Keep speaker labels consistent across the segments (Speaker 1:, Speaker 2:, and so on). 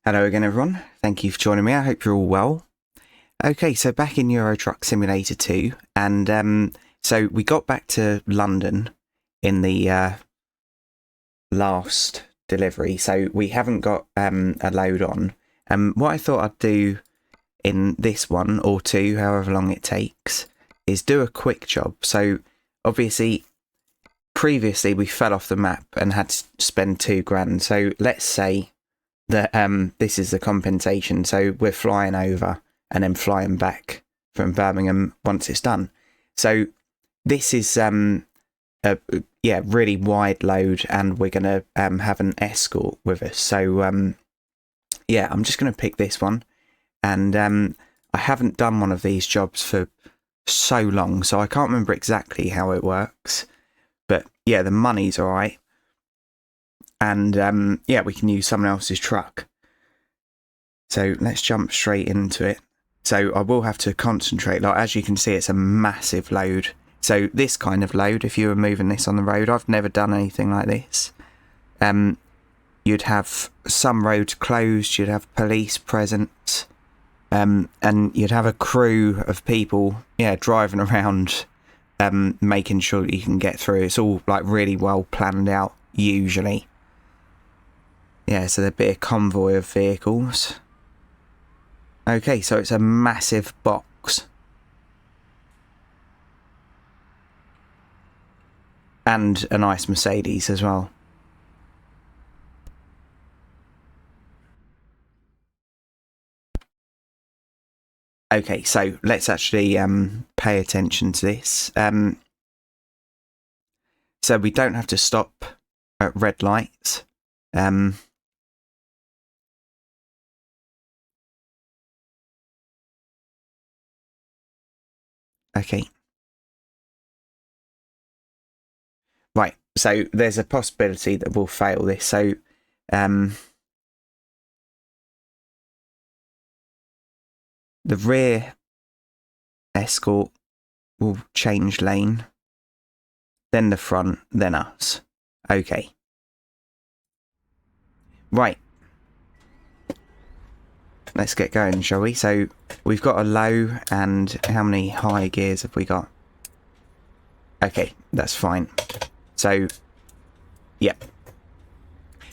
Speaker 1: Hello again, everyone. Thank you for joining me. I hope you're all well. Okay, so back in Euro Truck Simulator 2, and so we got back to London in the last delivery, so we haven't got a load on. What I thought I'd do in this one, or two, however long it takes, is do a quick job. So obviously, previously we fell off the map and had to spend £2,000. So let's say that this is the compensation. So we're flying over and then flying back from Birmingham once it's done. So this is a really wide load, and we're going to have an escort with us. So I'm just going to pick this one, and I haven't done one of these jobs for so long, so I can't remember exactly how it works. But yeah, the money's all right. And we can use someone else's truck. So let's jump straight into it. So I will have to concentrate. Like, as you can see, it's a massive load. So this kind of load, if you were moving this on the road, I've never done anything like this. You'd have some roads closed, you'd have police present, and you'd have a crew of people, driving around, making sure that you can get through. It's all like really well planned out, usually. Yeah, so there'd be a convoy of vehicles. Okay, so it's a massive box. And a nice Mercedes as well. Okay, so let's actually pay attention to this. So we don't have to stop at red lights. Okay. Right, so there's a possibility that we'll fail this. So the rear escort will change lane, then the front, then us. Okay. Right. Let's get going, shall we? So we've got a low, and how many high gears have we got? Okay, that's fine. So, yep.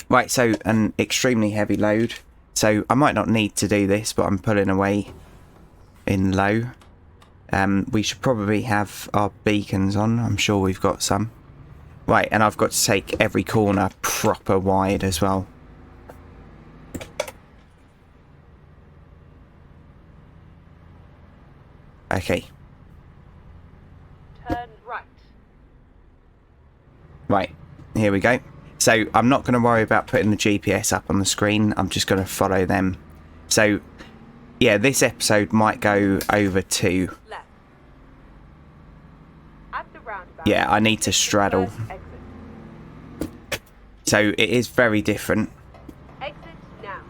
Speaker 1: Right, so an extremely heavy load. So I might not need to do this, but I'm pulling away in low. We should probably have our beacons on. I'm sure we've got some. Right, and I've got to take every corner proper wide as well. Okay.
Speaker 2: Turn right.
Speaker 1: Right, here we go. So I'm not going to worry about putting the GPS up on the screen. I'm just going to follow them. So, yeah, this episode might go over to...
Speaker 2: Left. At the roundabout.
Speaker 1: Yeah, I need to straddle. So it is very different.
Speaker 2: Exit now.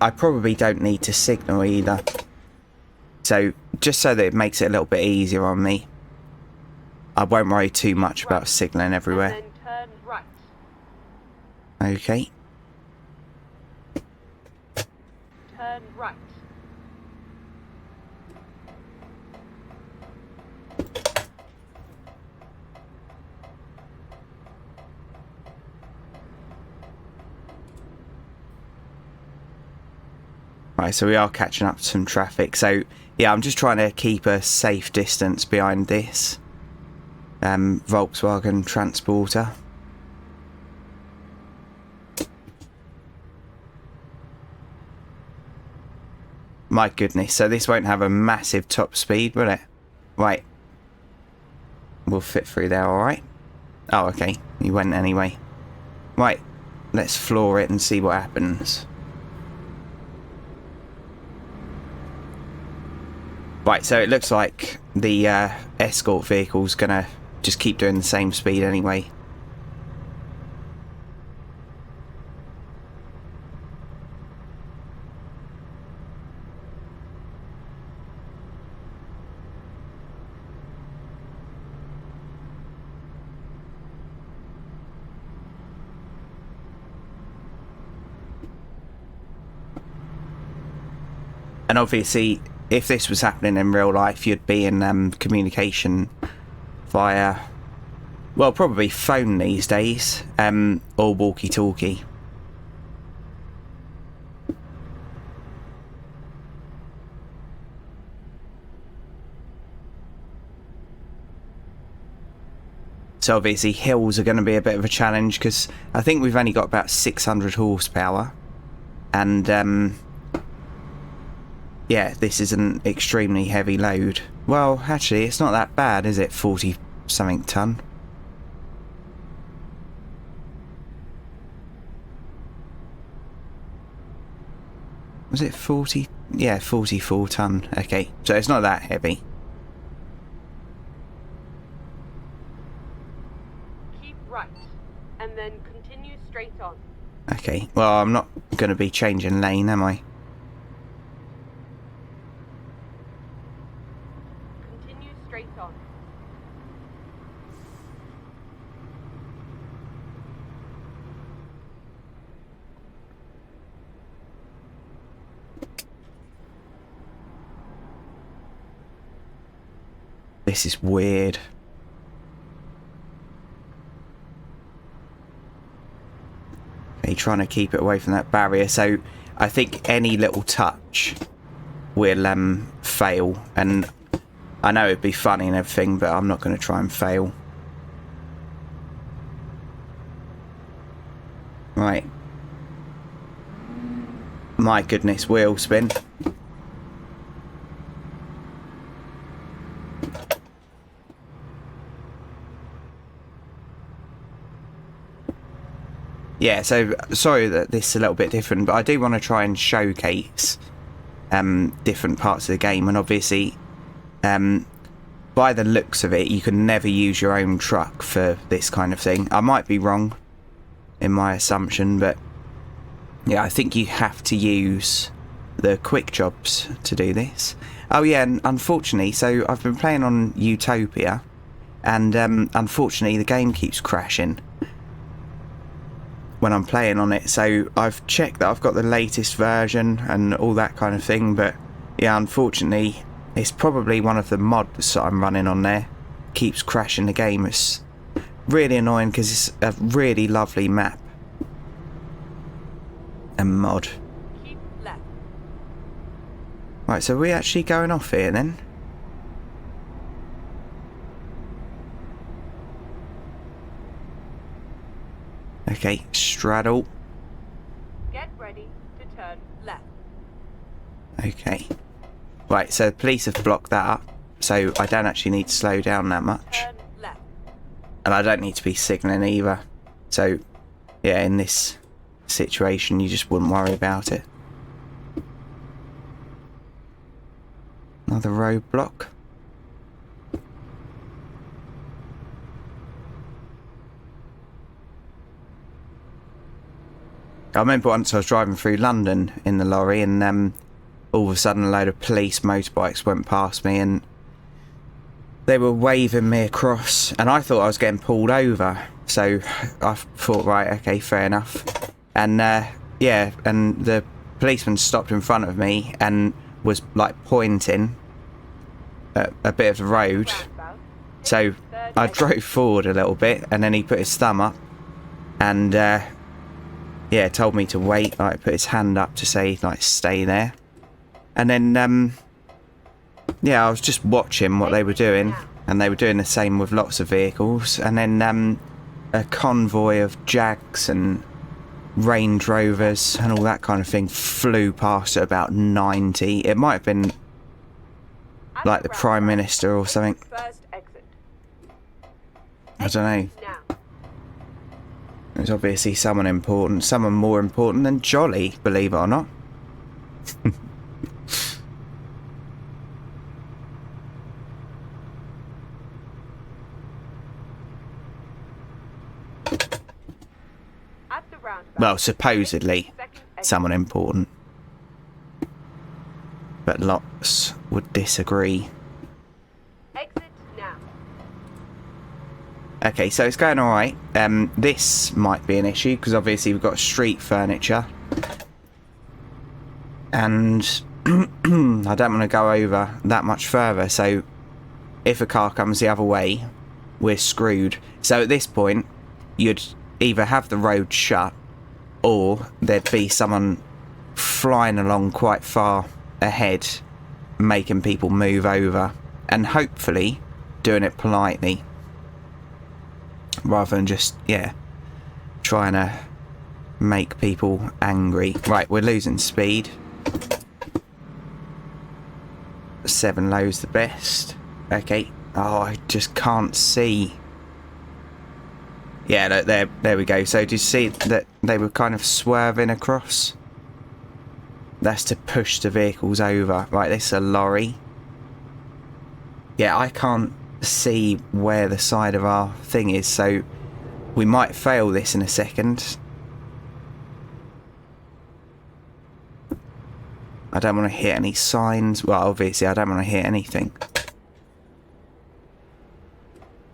Speaker 1: I probably don't need to signal either. So, just so that it makes it a little bit easier on me, I won't worry too much about signalling everywhere.
Speaker 2: And then turn right.
Speaker 1: Okay.
Speaker 2: Turn right.
Speaker 1: Right, so we are catching up to some traffic. So, yeah, I'm just trying to keep a safe distance behind this Volkswagen Transporter. My goodness, so this won't have a massive top speed, will it? Right. We'll fit through there, alright? Oh, okay. He went anyway. Right. Let's floor it and see what happens. Right, so it looks like the escort vehicle's gonna just keep doing the same speed anyway. And obviously, if this was happening in real life, you'd be in communication via, well, probably phone these days, or walkie-talkie. So obviously hills are going to be a bit of a challenge because I think we've only got about 600 horsepower. And yeah, this is an extremely heavy load. Well, actually, it's not that bad, is it? 40 something ton. Was it 40? Yeah, 44 ton. Okay, so it's not that heavy.
Speaker 2: Keep right, and then continue straight on.
Speaker 1: Okay, well, I'm not going to be changing lane, am I?
Speaker 2: Continue straight on.
Speaker 1: This is weird. Okay, trying to keep it away from that barrier. So I think any little touch will fail. And I know it'd be funny and everything, but I'm not going to try and fail. Right. My goodness, wheel spin. Yeah, so sorry that this is a little bit different, but I do want to try and showcase different parts of the game. And obviously, by the looks of it, you can never use your own truck for this kind of thing. I might be wrong in my assumption, but yeah, I think you have to use the quick jobs to do this. Oh yeah, and unfortunately, so I've been playing on Utopia, and unfortunately the game keeps crashing when I'm playing on it. So I've checked that I've got the latest version and all that kind of thing, but yeah, unfortunately it's probably one of the mods that I'm running on there keeps crashing the game. It's really annoying because it's a really lovely map and mod.
Speaker 2: Keep left.
Speaker 1: Right, so we're actually going off here then. Okay, straddle.
Speaker 2: Get ready to turn left.
Speaker 1: Okay. Right, so the police have blocked that up, so I don't actually need to slow down that much.
Speaker 2: Turn left.
Speaker 1: And I don't need to be signalling either. So, yeah, in this situation, you just wouldn't worry about it. Another roadblock. I remember once I was driving through London in the lorry, and all of a sudden a load of police motorbikes went past me and they were waving me across, and I thought I was getting pulled over. So I thought, right, okay, fair enough. And yeah, and the policeman stopped in front of me and was like pointing at a bit of the road.
Speaker 2: Roundabout.
Speaker 1: So I drove forward a little bit, and then he put his thumb up and yeah, told me to wait, like put his hand up to say like stay there. And then yeah, I was just watching what they were doing, and they were doing the same with lots of vehicles. And then a convoy of Jags and Range Rovers and all that kind of thing flew past at about 90. It might have been like the Prime Minister or something.
Speaker 2: First exit.
Speaker 1: I don't know.
Speaker 2: Now.
Speaker 1: It's obviously someone important, someone more important than Jolly, believe it or not.
Speaker 2: At the roundabout.
Speaker 1: Well, supposedly
Speaker 2: Second exit.
Speaker 1: someone important. But lots would disagree.
Speaker 2: Exit now.
Speaker 1: Okay, so it's going alright. This might be an issue because obviously we've got street furniture. And I don't want to go over that much further, so if a car comes the other way, we're screwed. So at this point, you'd either have the road shut, or there'd be someone flying along quite far ahead, making people move over, and hopefully doing it politely, rather than just, yeah, trying to make people angry. Right, we're losing speed. 7 low's the best. Okay. Oh, I just can't see. Yeah, look, there we go. So do you see that they were kind of swerving across? That's to push the vehicles over. Right, this is a lorry. Yeah, I can't see where the side of our thing is, so we might fail this in a second. I don't want to hit any signs. Well, obviously I don't want to hit anything.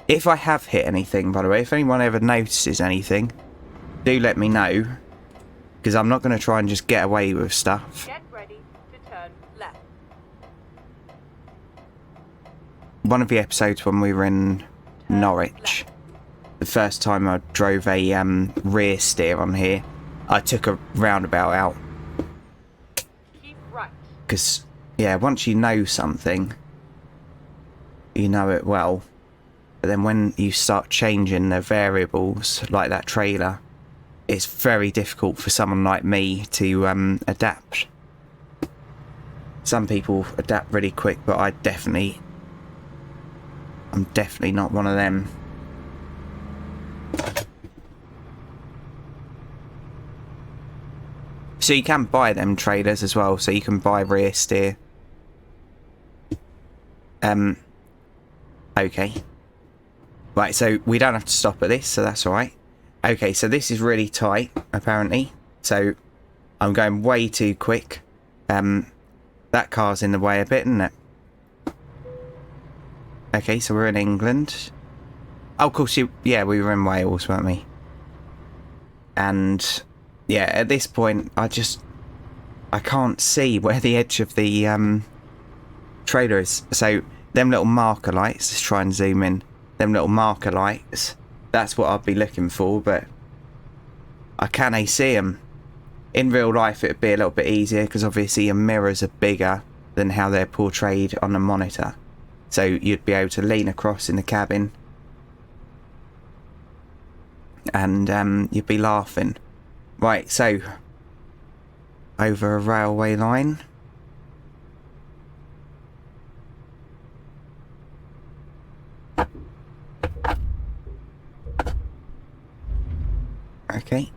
Speaker 1: If I have hit anything, by the way, if anyone ever notices anything, do let me know. Because I'm not going to try and just get away with stuff.
Speaker 2: Get ready to turn left.
Speaker 1: One of the episodes when we were in Norwich, the first time I drove a rear steer on here, I took a roundabout out.
Speaker 2: Keep right.
Speaker 1: Because, yeah, once you know something, you know it well. But then when you start changing the variables, like that trailer, it's very difficult for someone like me to adapt. Some people adapt really quick, but I'm definitely not one of them. So you can buy them trailers as well, so you can buy rear steer. Okay. Right, so we don't have to stop at this, so that's alright. Okay, so this is really tight, apparently. So I'm going way too quick. That car's in the way a bit, isn't it? Okay, so we're in England. Oh, of course, yeah, we were in Wales, weren't we? And, yeah, at this point, I can't see where the edge of the trailer is. So, them little marker lights, let's try and zoom in. Them little marker lights, that's what I'd be looking for, but I can't see them. In real life, it'd be a little bit easier, because obviously your mirrors are bigger than how they're portrayed on the monitor. So you'd be able to lean across in the cabin and you'd be laughing. Right, so over a railway line. Okay.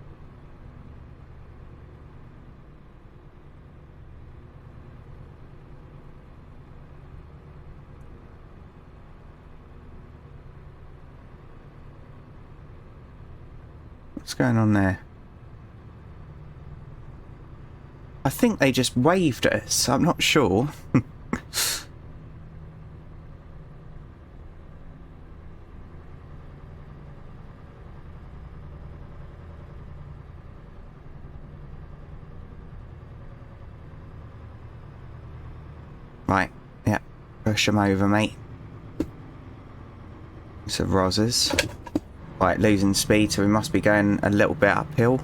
Speaker 1: What's going on there? I think they just waved at us. I'm not sure. Right, yeah, push them over, mate. It's a Rozzers. Right, losing speed, so we must be going a little bit uphill.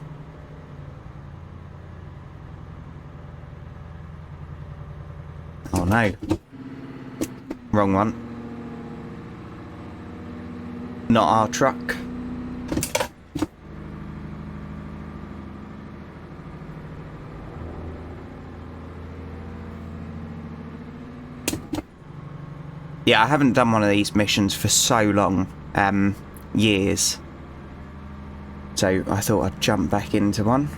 Speaker 1: Oh no. Wrong one. Not our truck. Yeah, I haven't done one of these missions for so long. Years. So I thought I'd jump back into one.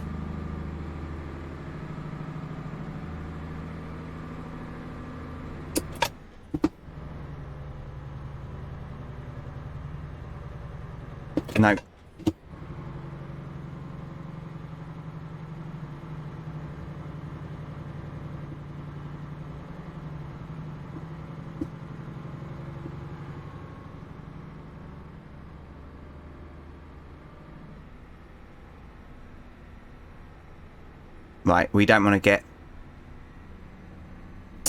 Speaker 1: No. Right, we don't want to get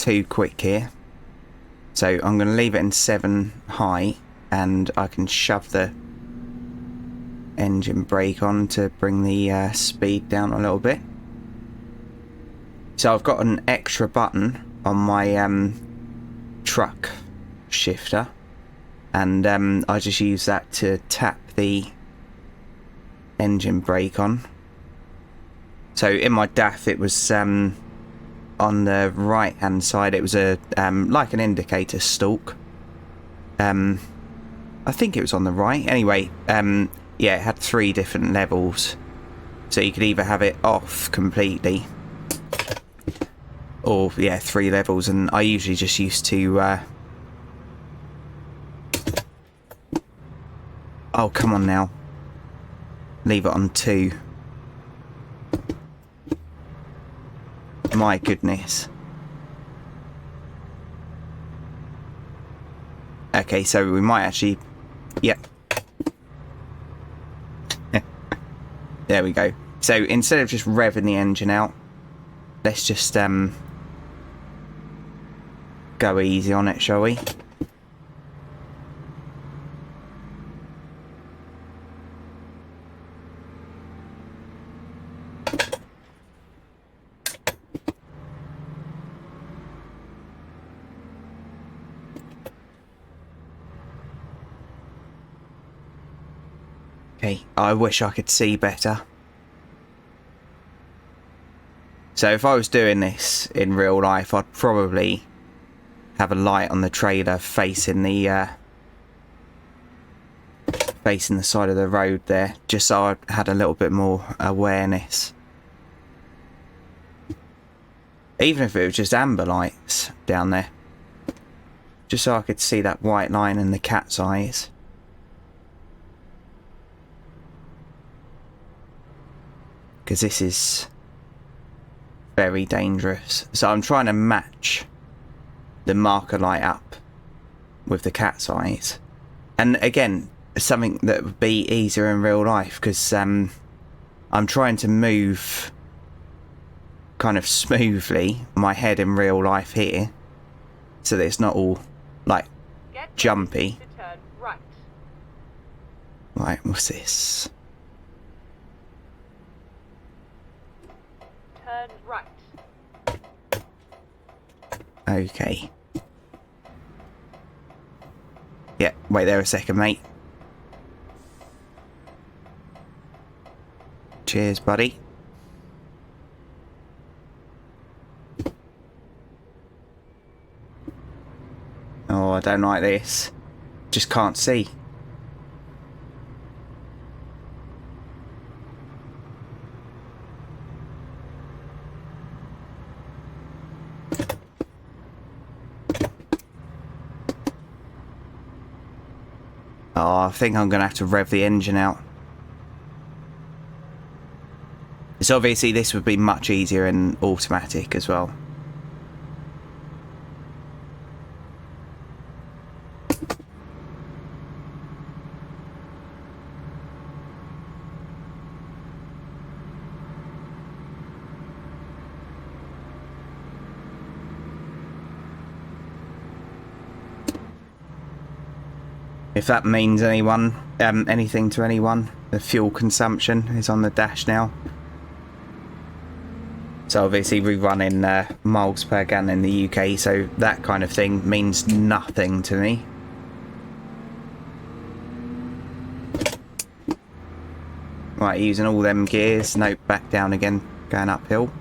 Speaker 1: too quick here. So I'm going to leave it in 7 high, and I can shove the engine brake on to bring the speed down a little bit. So I've got an extra button on my truck shifter, and I just use that to tap the engine brake on. So in my DAF it was on the right hand side, it was a like an indicator stalk. I think it was on the right. Anyway, yeah, it had 3 different levels, so you could either have it off completely, or yeah, 3 levels, and I usually just used to oh, come on now, leave it on 2. My goodness. Okay, so we might actually, yeah. There we go. So instead of just revving the engine out, let's just go easy on it, shall we? Okay, I wish I could see better. So if I was doing this in real life, I'd probably have a light on the trailer facing the side of the road there, just so I had a little bit more awareness. Even if it was just amber lights down there, just so I could see that white line and the cat's eyes. Because this is very dangerous. So I'm trying to match the marker light up with the cat's eyes. And again, something that would be easier in real life, because I'm trying to move kind of smoothly my head in real life here, so that it's not all like jumpy.
Speaker 2: To turn right.
Speaker 1: Right, what's this?
Speaker 2: Turn right.
Speaker 1: Okay. Yeah, wait there a second, mate. Cheers, buddy. Oh, I don't like this. Just can't see. Oh, I think I'm going to have to rev the engine out. So obviously this would be much easier in automatic as well. If that means anything to anyone, the fuel consumption is on the dash now. So obviously we run in miles per gallon in the UK, so that kind of thing means nothing to me. Right, using all them gears. Nope, back down again, going uphill.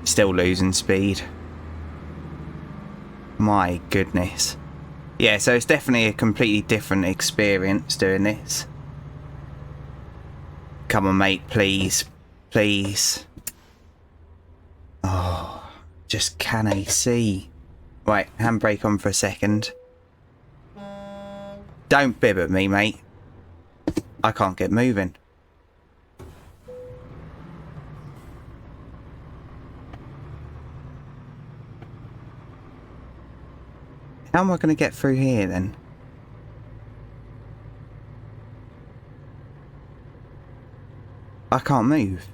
Speaker 1: Still losing speed. My goodness. Yeah, so it's definitely a completely different experience doing this. Come on, mate, please. Please. Oh, just can I see? Right, handbrake on for a second. Don't bib at me, mate. I can't get moving. How am I going to get through here then? I can't move.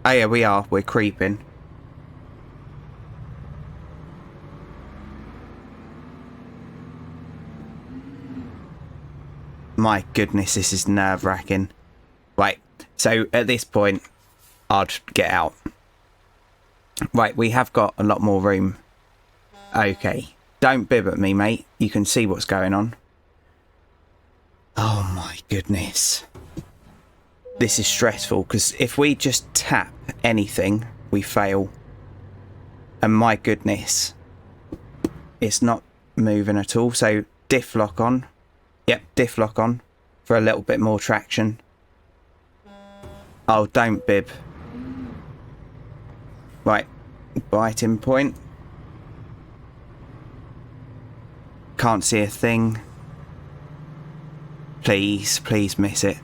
Speaker 1: Oh yeah, we are. We're creeping. My goodness, this is nerve-wracking. Right, so at this point, I'd get out. Right, we have got a lot more room. Okay, don't bib at me, mate. You can see what's going on. Oh my goodness. This is stressful, because if we just tap anything, we fail. And my goodness, it's not moving at all. So diff lock on. Yep, diff lock on for a little bit more traction. Oh, don't bib. Right, biting point. Can't see a thing. Please, please miss it.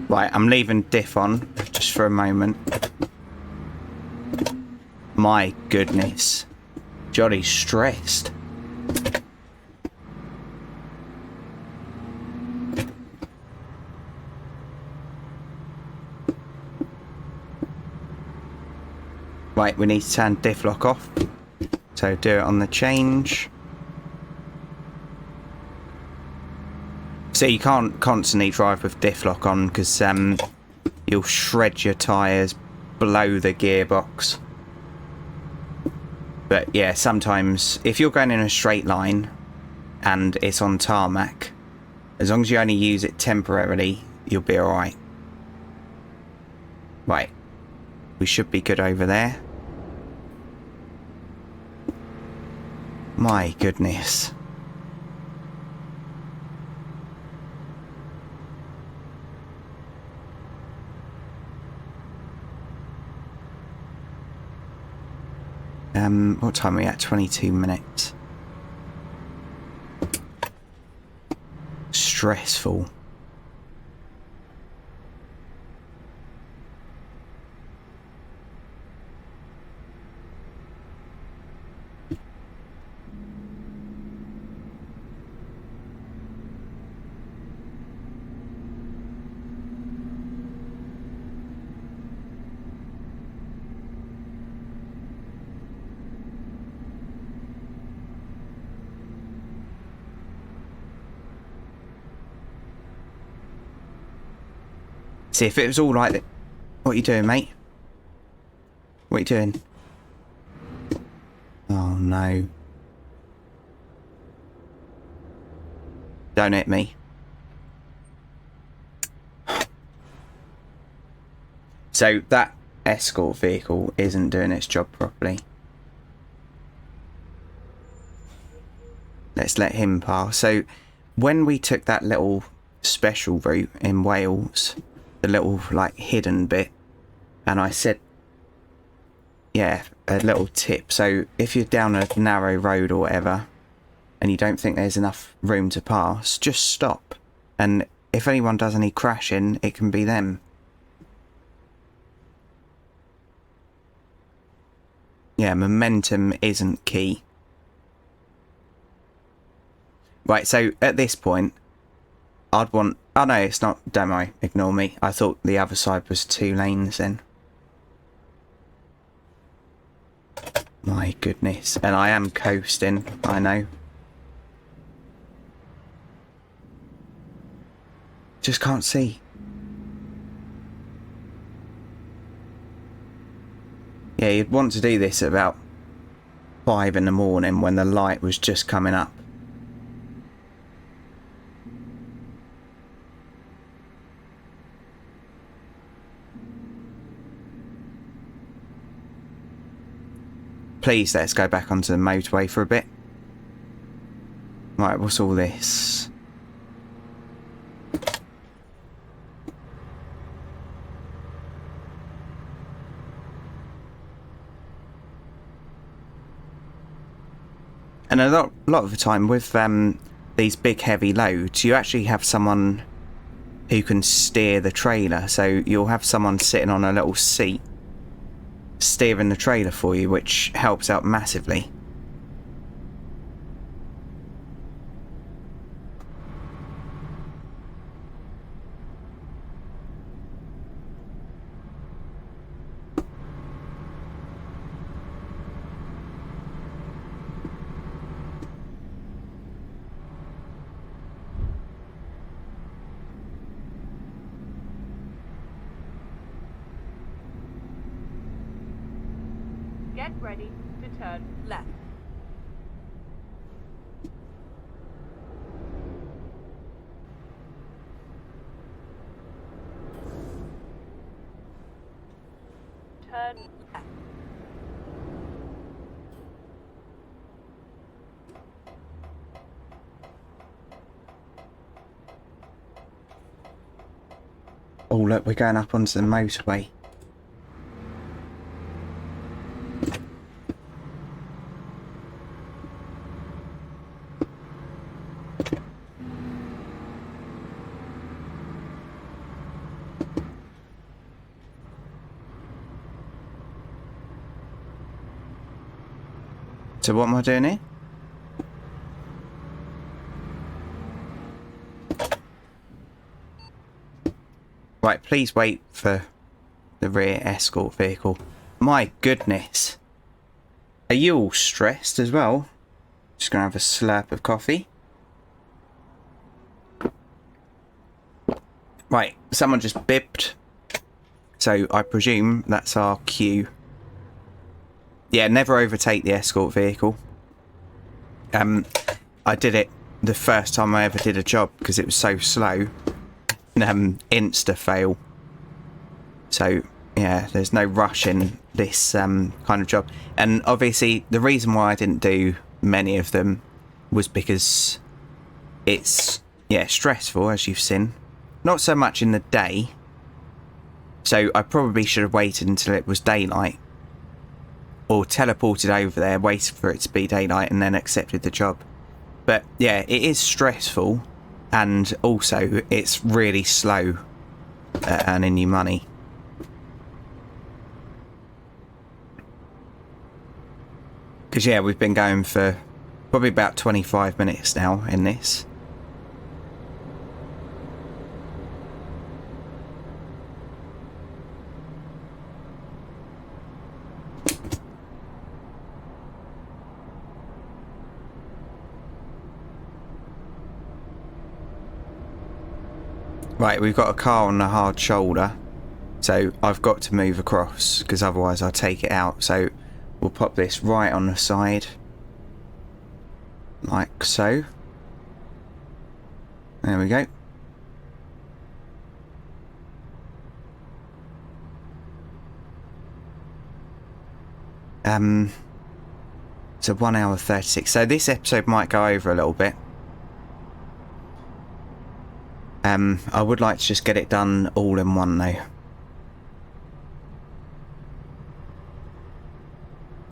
Speaker 1: Right, I'm leaving diff on just for a moment. My goodness. Johnny's stressed. Right, we need to turn diff lock off. So do it on the change. So you can't constantly drive with diff lock on because you'll shred your tyres, blow the gearbox. But yeah, sometimes if you're going in a straight line and it's on tarmac, as long as you only use it temporarily, you'll be alright. Right, we should be good over there. My goodness. What time are we at? 22 minutes. Stressful. See, if it was all like that. What are you doing, mate? What are you doing? Oh no. Don't hit me. So that escort vehicle isn't doing its job properly. Let's let him pass. So when we took that little special route in Wales, the little like hidden bit, and I said, yeah, a little tip. So if you're down a narrow road or whatever and you don't think there's enough room to pass, just stop. And if anyone does any crashing, it can be them. Yeah, momentum isn't key. Right, so at this point, I'd want... Oh no, it's not. Don't worry, ignore me. I thought the other side was 2 lanes then. My goodness. And I am coasting, I know. Just can't see. Yeah, you'd want to do this at about 5 in the morning when the light was just coming up. Please, let's go back onto the motorway for a bit. Right, what's all this? And a lot of the time with these big heavy loads, you actually have someone who can steer the trailer. So you'll have someone sitting on a little seat steering the trailer for you, which helps out massively.
Speaker 2: Get ready to turn left. Turn left.
Speaker 1: Oh look, we're going up onto the motorway. So what am I doing here? Right, please wait for the rear escort vehicle. My goodness. Are you all stressed as well? Just gonna have a slurp of coffee. Right, someone just bipped. So I presume that's our cue. Yeah, never overtake the escort vehicle. I did it the first time I ever did a job because it was so slow. Insta fail. So yeah, there's no rush in this kind of job. And obviously the reason why I didn't do many of them was because it's stressful, as you've seen. Not so much in the day. So I probably should have waited until it was daylight. Or teleported over there, waited for it to be daylight and then accepted the job. But yeah, it is stressful. And also, it's really slow at earning you money. Because yeah, we've been going for probably about 25 minutes now in this. Right, we've got a car on the hard shoulder, so I've got to move across because otherwise I'll take it out. So we'll pop this right on the side, like so. There we go. So 1 hour 36. So this episode might go over a little bit. I would like to just get it done all in one though.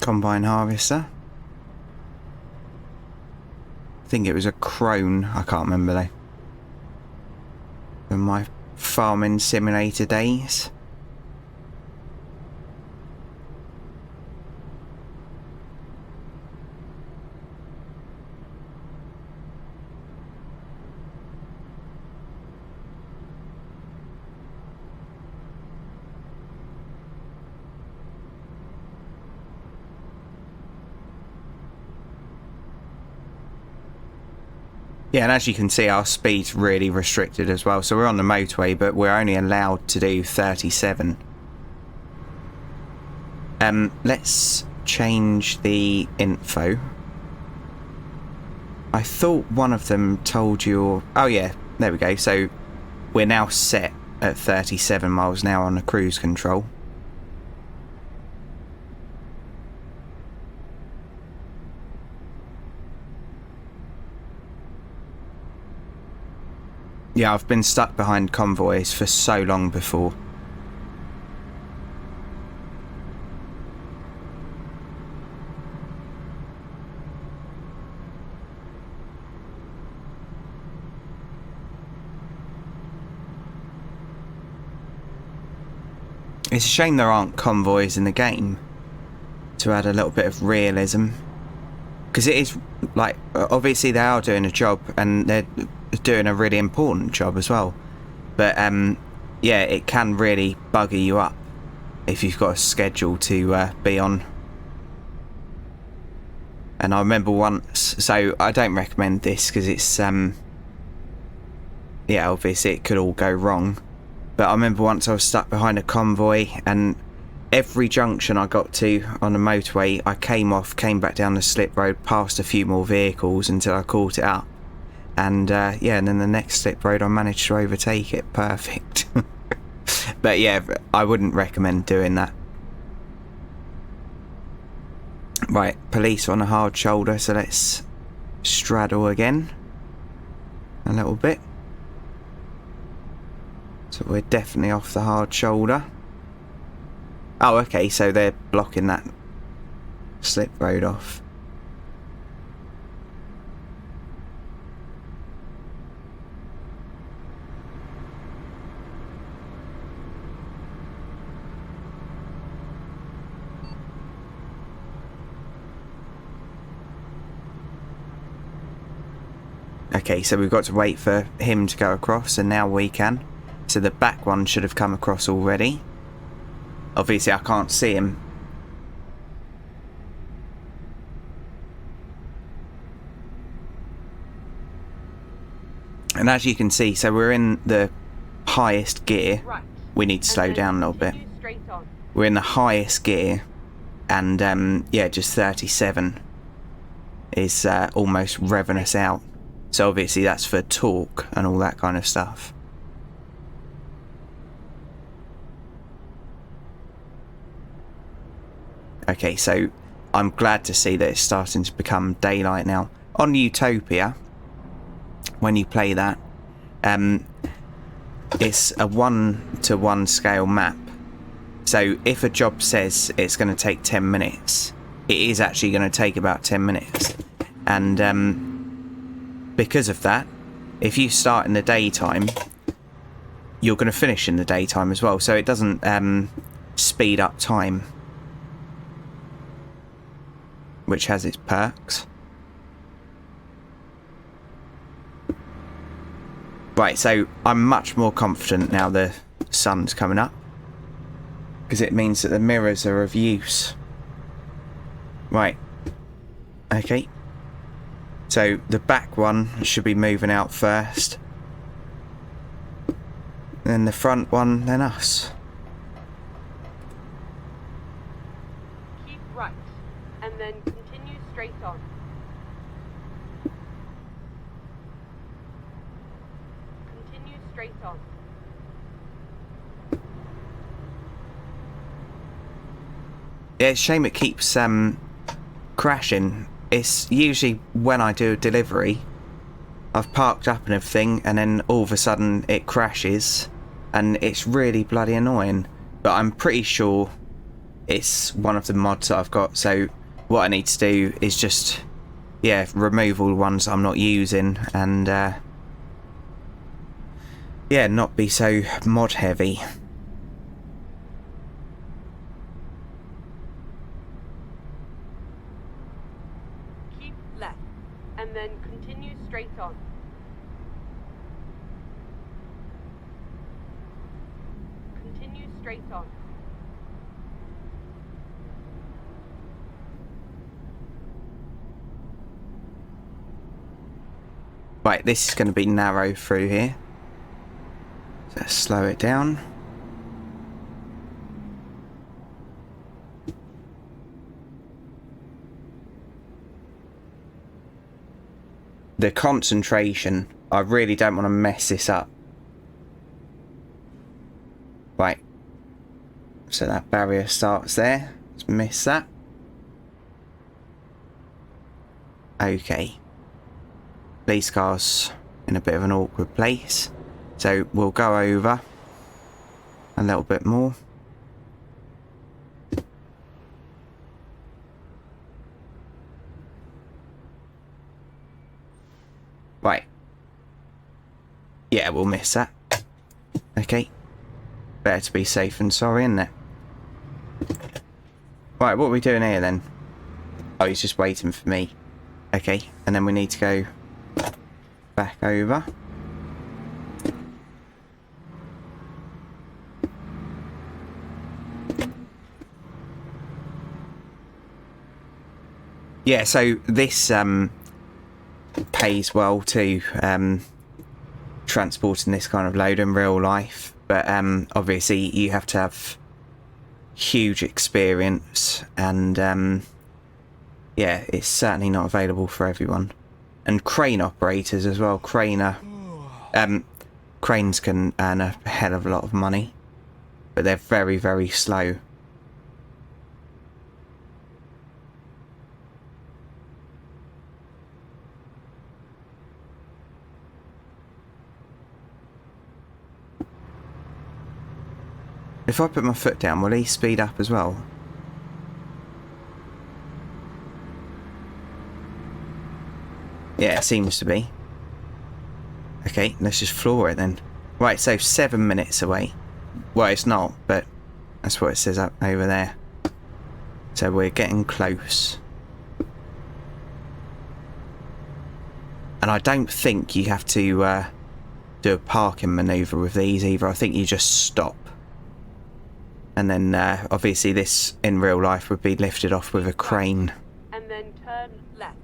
Speaker 1: Combine harvester. I think it was a crone, I can't remember though. In my farming simulator days. Yeah, and as you can see, our speed's really restricted as well. So we're on the motorway, but we're only allowed to do 37. Let's change the info. I thought one of them told you... Oh yeah, there we go. So we're now set at 37 miles an hour on the cruise control. Yeah, I've been stuck behind convoys for so long before. It's a shame there aren't convoys in the game to add a little bit of realism. Because it is, like, obviously they are doing a job, and they're doing a really important job as well. But, yeah, it can really bugger you up if you've got a schedule to be on. And I remember once, so I don't recommend this because it's, yeah, obviously it could all go wrong. But I remember once I was stuck behind a convoy, and every junction I got to on the motorway, I came off, came back down the slip road, past a few more vehicles until I caught it up. And yeah, and then the next slip road I managed to overtake it. Perfect. But yeah, I wouldn't recommend doing that. Right, police on a hard shoulder, so let's straddle again a little bit. So we're definitely off the hard shoulder. Oh, okay, so they're blocking that slip road off. Okay, so we've got to wait for him to go across, and now we can. So the back one should have come across already. Obviously, I can't see him. And as you can see, so we're in the highest gear.
Speaker 2: Right.
Speaker 1: We need to slow down a little bit.
Speaker 2: Continue straight on.
Speaker 1: We're in the highest gear, and yeah, just 37 is almost revving us out. So obviously that's for torque and all that kind of stuff. Okay, so I'm glad to see that it's starting to become daylight now. On Utopia, when you play that, it's a 1-to-1 scale map. So if a job says it's going to take 10 minutes, it is actually going to take about 10 minutes. And because of that, if you start in the daytime, you're going to finish in the daytime as well. So it doesn't speed up time, which has its perks. Right, so I'm much more confident now the sun's coming up, because it means that the mirrors are of use. Right. Okay. So the back one should be moving out first. Then the front one, then us.
Speaker 2: Keep right, and then continue straight on. Continue straight on.
Speaker 1: Yeah, it's a shame it keeps crashing. It's usually when I do a delivery, I've parked up and everything, and then all of a sudden it crashes, and it's really bloody annoying. But I'm pretty sure it's one of the mods that I've got, so what I need to do is just, yeah, remove all the ones I'm not using, and yeah, not be so mod heavy.
Speaker 2: Keep left, and then continue straight on. Continue straight on.
Speaker 1: Right, this is going to be narrow through here. So let's slow it down. The concentration, I really don't want to mess this up. Right. So that barrier starts there. Let's miss that. Okay. Police car's in a bit of an awkward place. So we'll go over a little bit more. Right. Yeah, we'll miss that. Okay. Better to be safe than sorry, isn't it? Right, what are we doing here then? Oh, he's just waiting for me. Okay, and then we need to go back over. Yeah, so this pays well to transporting this kind of load in real life, but obviously you have to have huge experience, and yeah, it's certainly not available for everyone. And crane operators as well. Cranes can earn a hell of a lot of money, but they're very, very slow. If I put my foot down, will he speed up as well? Yeah, it seems to be. Okay, let's just floor it then. Right, so 7 minutes away. Well, it's not, but that's what it says up over there. So we're getting close. And I don't think you have to do a parking manoeuvre with these either. I think you just stop. And then obviously this in real life would be lifted off with a crane.
Speaker 2: And then turn left.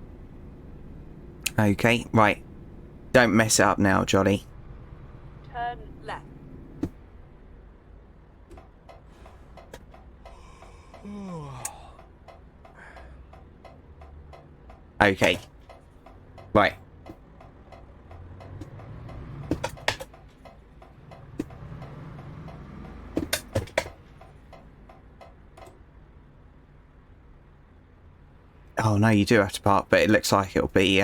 Speaker 1: Okay, right. Don't mess it up now, Jolly.
Speaker 2: Turn left.
Speaker 1: Okay. Right. Oh no, you do have to park, but it looks like it'll be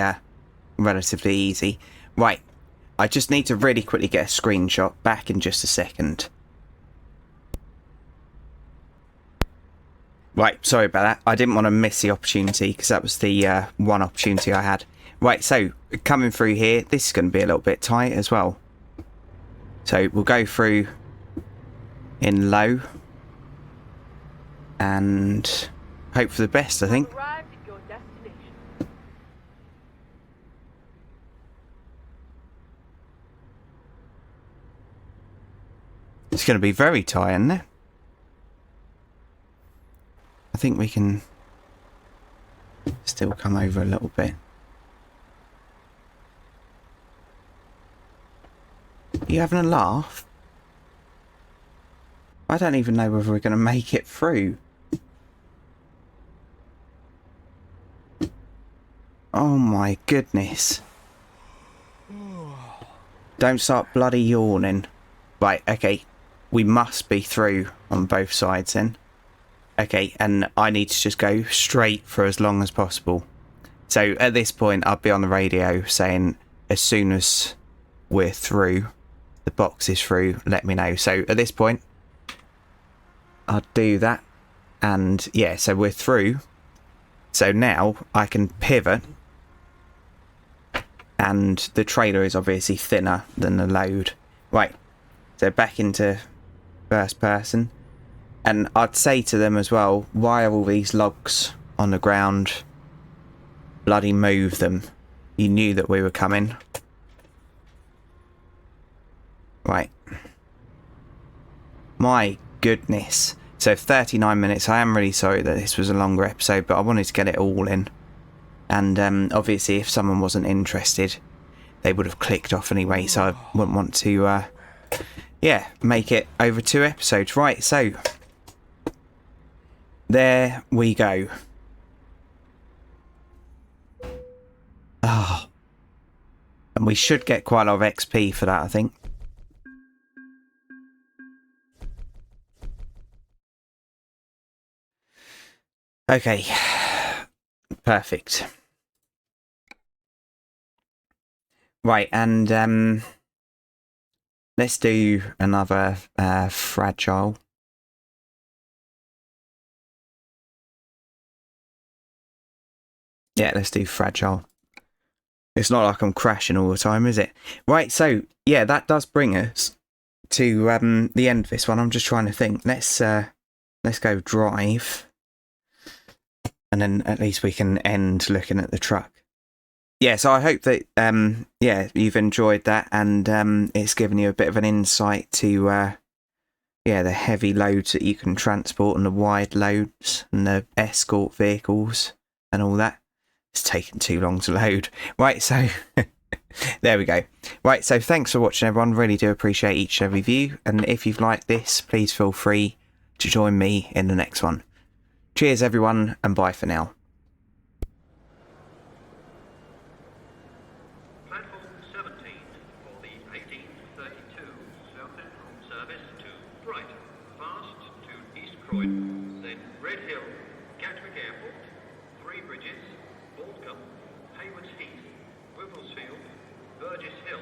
Speaker 1: relatively easy. Right. I just need to really quickly get a screenshot. Back in just a second. Right, sorry about that. I didn't want to miss the opportunity because that was the one opportunity I had. Right, so coming through here, this is going to be a little bit tight as well. So we'll go through in low and hope for the best, I think.
Speaker 2: Arrived at your destination.
Speaker 1: It's going to be very tight, isn't it? I think we can still come over a little bit. Are you having a laugh? I don't even know whether we're going to make it through. Oh my goodness. Don't start bloody yawning. Right, okay. We must be through on both sides then. Okay, and I need to just go straight for as long as possible. So at this point, I'll be on the radio saying as soon as we're through, the box is through, let me know. So at this point, I'll do that. And yeah, so we're through. So now I can pivot. And the trailer is obviously thinner than the load. Right, so back into first person. And I'd say to them as well, why are all these logs on the ground? Bloody move them. You knew that we were coming. Right. My goodness. So 39 minutes. I am really sorry that this was a longer episode, but I wanted to get it all in. And obviously if someone wasn't interested, they would have clicked off anyway, so I wouldn't want to yeah, make it over 2 episodes. Right, so there we go. Oh. And we should get quite a lot of XP for that, I think. Okay. Perfect. Right, and let's do another fragile. Yeah, let's do fragile. It's not like I'm crashing all the time, is it? Right, so yeah, that does bring us to the end of this one. I'm just trying to think. Let's let's go drive. And then at least we can end looking at the truck. Yeah, so I hope that you've enjoyed that, and it's given you a bit of an insight to the heavy loads that you can transport and the wide loads and the escort vehicles and all that. It's taken too long to load. Right, so there we go. Right, so thanks for watching, everyone. Really do appreciate each and every view. And if you've liked this, please feel free to join me in the next one. Cheers, everyone, and bye for now.
Speaker 3: Platform 17 for the 1832 South Central service to Brighton, fast to East Croydon, then Red Hill, Gatwick Airport, Three Bridges, Aldcombe, Haywards Heath, Wivelsfield, Burgess Hill,